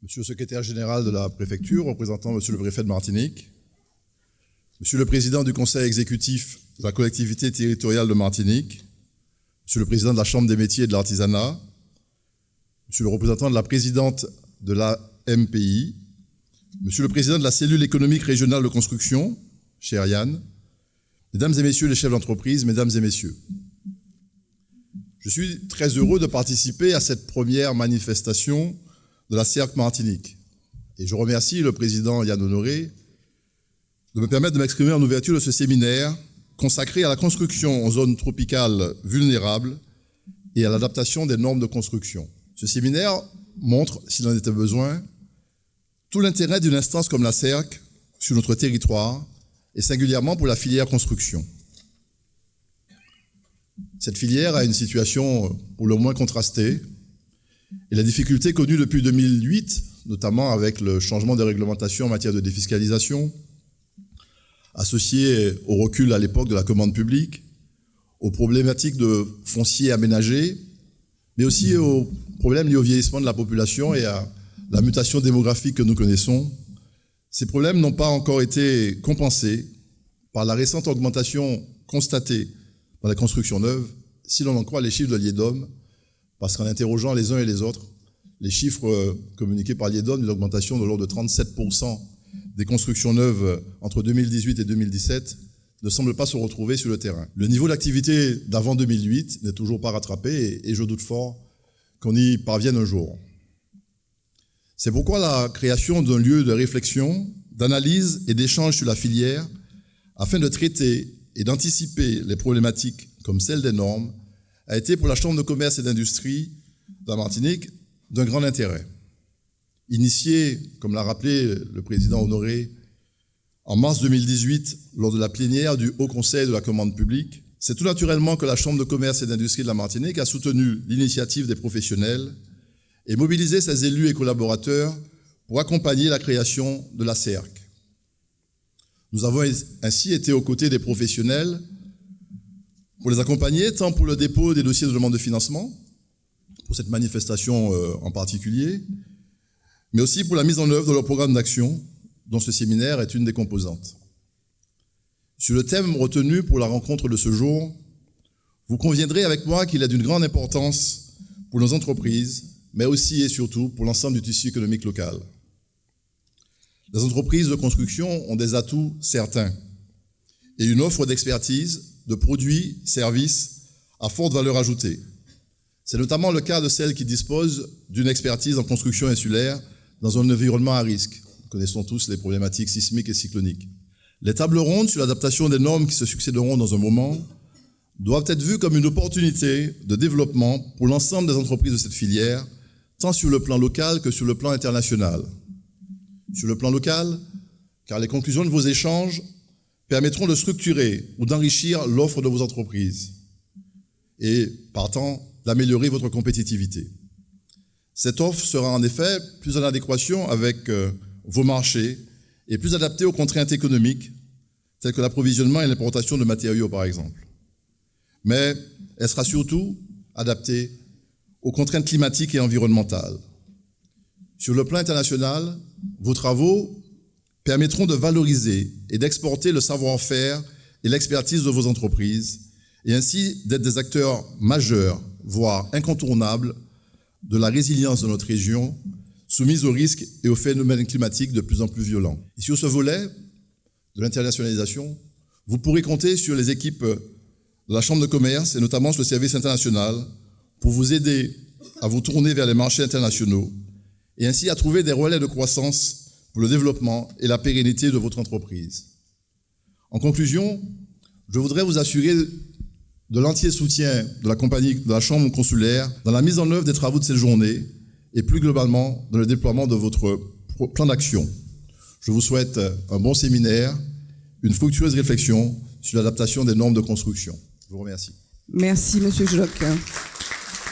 Monsieur le secrétaire général de la préfecture, représentant monsieur le préfet de Martinique, monsieur le président du conseil exécutif de la collectivité territoriale de Martinique, monsieur le président de la chambre des métiers et de l'artisanat, monsieur le représentant de la présidente de la MPI, monsieur le président de la cellule économique régionale de construction, cher Yann, mesdames et messieurs les chefs d'entreprise, mesdames et messieurs. Je suis très heureux de participer à cette première manifestation de la CERC Martinique. Et je remercie le président Yann Honoré de me permettre de m'exprimer en ouverture de ce séminaire consacré à la construction en zone tropicale vulnérable et à l'adaptation des normes de construction. Ce séminaire montre, s'il en était besoin, tout l'intérêt d'une instance comme la CERC sur notre territoire et singulièrement pour la filière construction. Cette filière a une situation pour le moins contrastée et la difficulté connue depuis 2008, notamment avec le changement de réglementation en matière de défiscalisation, associé au recul à l'époque de la commande publique, aux problématiques de foncier aménagé, mais aussi aux problèmes liés au vieillissement de la population et à la mutation démographique que nous connaissons. Ces problèmes n'ont pas encore été compensés par la récente augmentation constatée dans la construction neuve, si l'on en croit les chiffres de l'IEDOM, parce qu'en interrogeant les uns et les autres, les chiffres communiqués par l'IEDOM d'une augmentation de l'ordre de 37% des constructions neuves entre 2018 et 2017 ne semblent pas se retrouver sur le terrain. Le niveau d'activité d'avant 2008 n'est toujours pas rattrapé et je doute fort qu'on y parvienne un jour. C'est pourquoi la création d'un lieu de réflexion, d'analyse et d'échange sur la filière afin de traiter et d'anticiper les problématiques comme celle des normes a été pour la Chambre de commerce et d'industrie de la Martinique d'un grand intérêt. Initié, comme l'a rappelé le président Honoré, en mars 2018, lors de la plénière du Haut Conseil de la commande publique, c'est tout naturellement que la Chambre de commerce et d'industrie de la Martinique a soutenu l'initiative des professionnels et mobilisé ses élus et collaborateurs pour accompagner la création de la CERC. Nous avons ainsi été aux côtés des professionnels pour les accompagner, tant pour le dépôt des dossiers de demande de financement, pour cette manifestation en particulier, mais aussi pour la mise en œuvre de leur programme d'action, dont ce séminaire est une des composantes. Sur le thème retenu pour la rencontre de ce jour, vous conviendrez avec moi qu'il est d'une grande importance pour nos entreprises, mais aussi et surtout pour l'ensemble du tissu économique local. Les entreprises de construction ont des atouts certains et une offre d'expertise, de produits, services à forte valeur ajoutée. C'est notamment le cas de celles qui disposent d'une expertise en construction insulaire dans un environnement à risque. Nous connaissons tous les problématiques sismiques et cycloniques. Les tables rondes sur l'adaptation des normes qui se succéderont dans un moment doivent être vues comme une opportunité de développement pour l'ensemble des entreprises de cette filière, tant sur le plan local que sur le plan international. Sur le plan local, car les conclusions de vos échanges permettront de structurer ou d'enrichir l'offre de vos entreprises et, partant, d'améliorer votre compétitivité. Cette offre sera en effet plus en adéquation avec vos marchés et plus adaptée aux contraintes économiques, telles que l'approvisionnement et l'importation de matériaux, par exemple. Mais elle sera surtout adaptée aux contraintes climatiques et environnementales. Sur le plan international, vos travaux permettront de valoriser et d'exporter le savoir-faire et l'expertise de vos entreprises et ainsi d'être des acteurs majeurs, voire incontournables, de la résilience de notre région soumise aux risques et aux phénomènes climatiques de plus en plus violents. Et sur ce volet de l'internationalisation, vous pourrez compter sur les équipes de la Chambre de commerce et notamment sur le service international pour vous aider à vous tourner vers les marchés internationaux et ainsi à trouver des relais de croissance pour le développement et la pérennité de votre entreprise. En conclusion, je voudrais vous assurer de l'entier soutien de la compagnie de la Chambre consulaire dans la mise en œuvre des travaux de cette journée et plus globalement dans le déploiement de votre plan d'action. Je vous souhaite un bon séminaire, une fructueuse réflexion sur l'adaptation des normes de construction. Je vous remercie. Merci, Monsieur Joc.